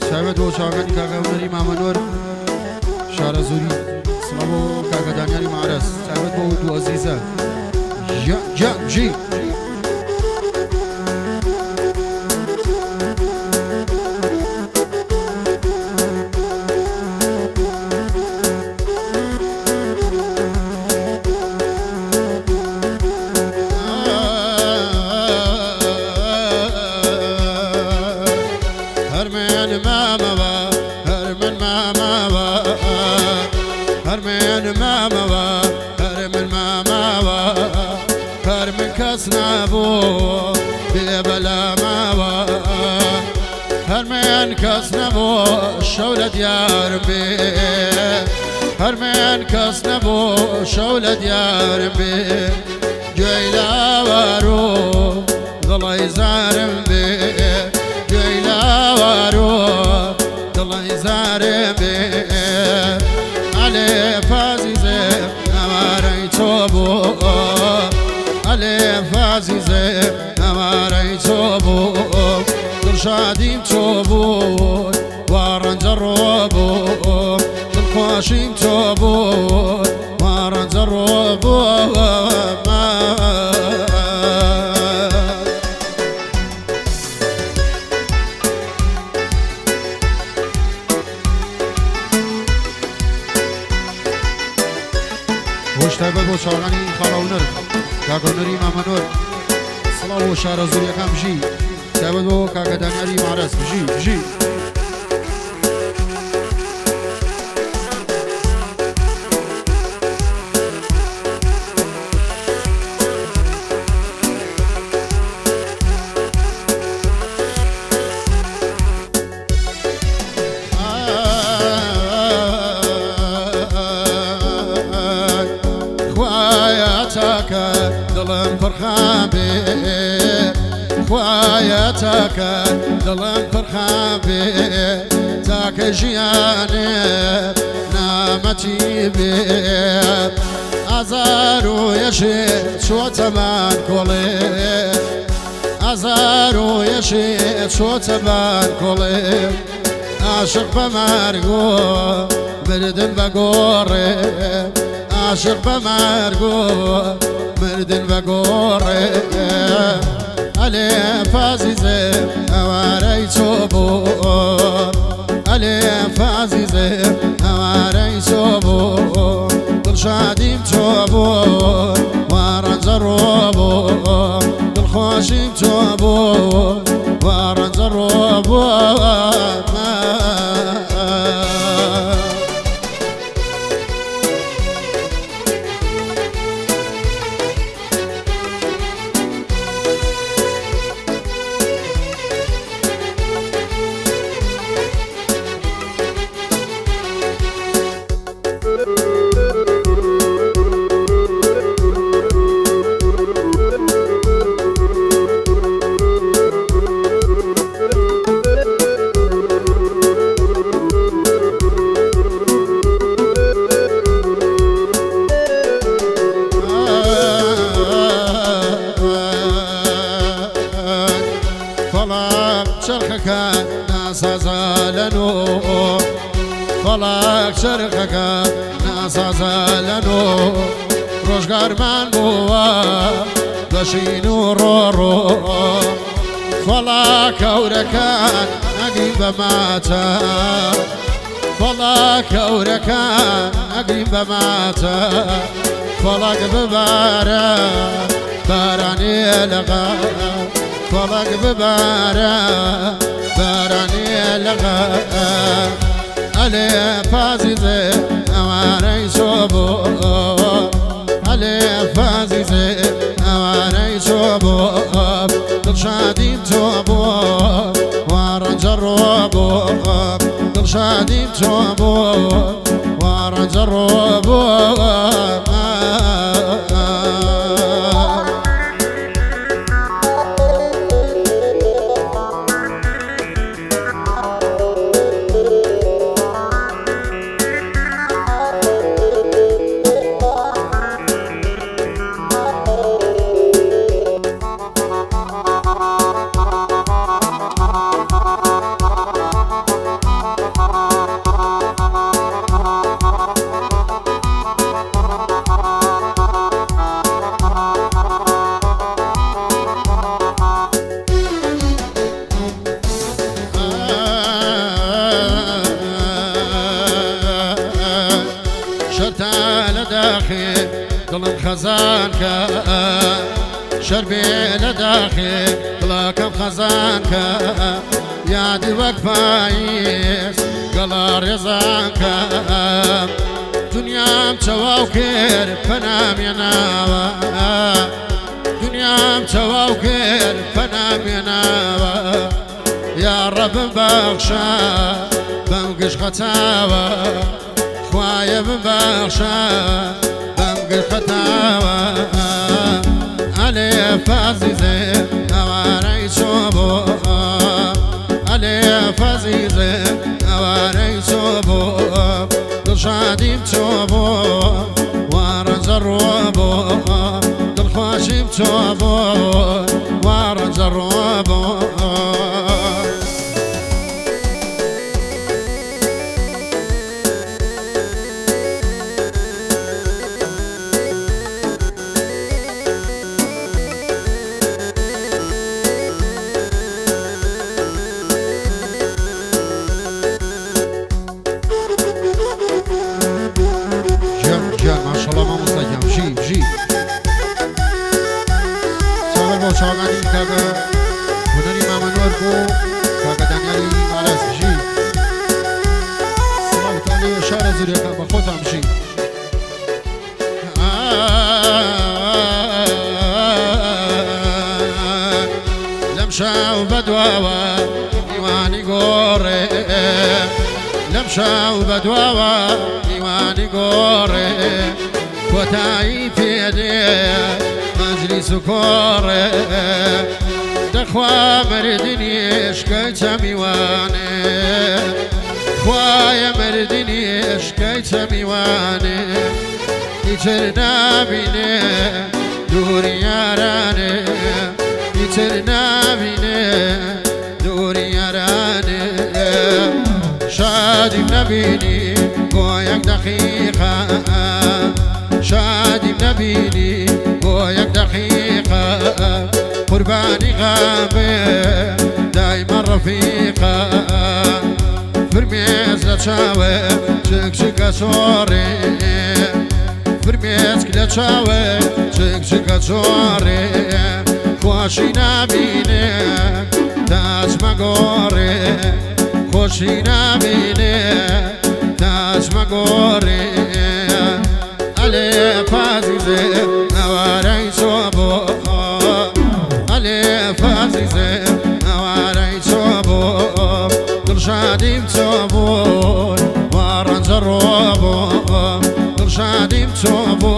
تایبەت بۆ چاوەکانی کاکە هونەری مامەنۆر شارە زوری سڵاو بۆ کاکە دانیاری معرەس تایبەت بۆ دوو ئەزیزە جی نبو بلا ماوا هرمن کس نبو شولد یار بی هرمن کس نبو شولد یار بی جیلا وارو دلای زارم بی جیلا وارو دلای زارم بی علی فازیزه نواری تو بو الف عزیزه نمارای تو بود دل شادیم تو بود وارنج رو بود دل خوشیم تو بود وارنج رو بود هۆشتای بە بۆ چاوەکانی خاڵاونەر کاکە هونەری مامەنۆر سڵاو بۆ شارە زوریەکان بژی تایبەت بۆ کاکە دانیاری معرەس بژی دلم فرحان بی خوایتک دلم فرحان بی تاک جیانه نامتی بی ازارو یشی چو تمان کلی ازارو یشی چو تمان کلی عاشق بمرگو مردن بگوره عاشق بمرگو مردن بگوره علی فازیزه اواری تو بود علی فازیزه اواری تو بود دل شادیم تو بود وارنج رو بود دل خوشیم تو بود وارنج رو بود فلاک شرقك ناسا زالنو روشگار من بوا دشینو رو فلاک اورکان نقیب ماتا فلاک اورکان نقیب ماتا فلاک ببارا بارانی لغا فلاک ببارا بارانی لغا علی فازیزه اواری تو بود علی فازیزه اواری تو بود دل شادیم تو بود وارنج رو بود دل شادیم تو بود وارنج رو بود خزانك شربي لداخل طلاكم خزانك يا دي وقفايس قلار يزانك دنيام تواوكر فنام يناوى دنيام تواوكر فنام يناوى يا رب بخشا بمقش خطاوى خوايا ببخشا بمقش خطاوى علي فازيزي اواري صوبو علي فازيزي اواري صوبو دل شاديم توبو وارنز الروبو دل خواشيم توبو وارنز الروبو ما شاء الله ما مستجم جي سوال با چاقانی کاغا هنری مامنور کو کاغا دانیالی مالس جی سلام تالی شهر زوریه کن با خودم جی لمشاو بدواوا ایوانی گوره لمشاو بدواوا ایوانی گوره کتایی پیده مجلس کوره دخوا مردنیش که تمیوانه خوای مردنیش که تمیوانه ایتر نبینه دور یارانه ایتر نبینه دور یارانه شادی نبینی با یک دقیقه شادی نبینی با یک دقیقه قربانی غابه دایما رفیقه فرمیز لچاوه چک چک چوره فرمیز لچاوه چک چک چوره خوشی نبینه تاج مگوره خوشی نبینه تاج مگوره علی فازیزه نواری صبو علی فازیزه نواری صبو دل شادیم صبو وارنز روبو دل شادیم صبو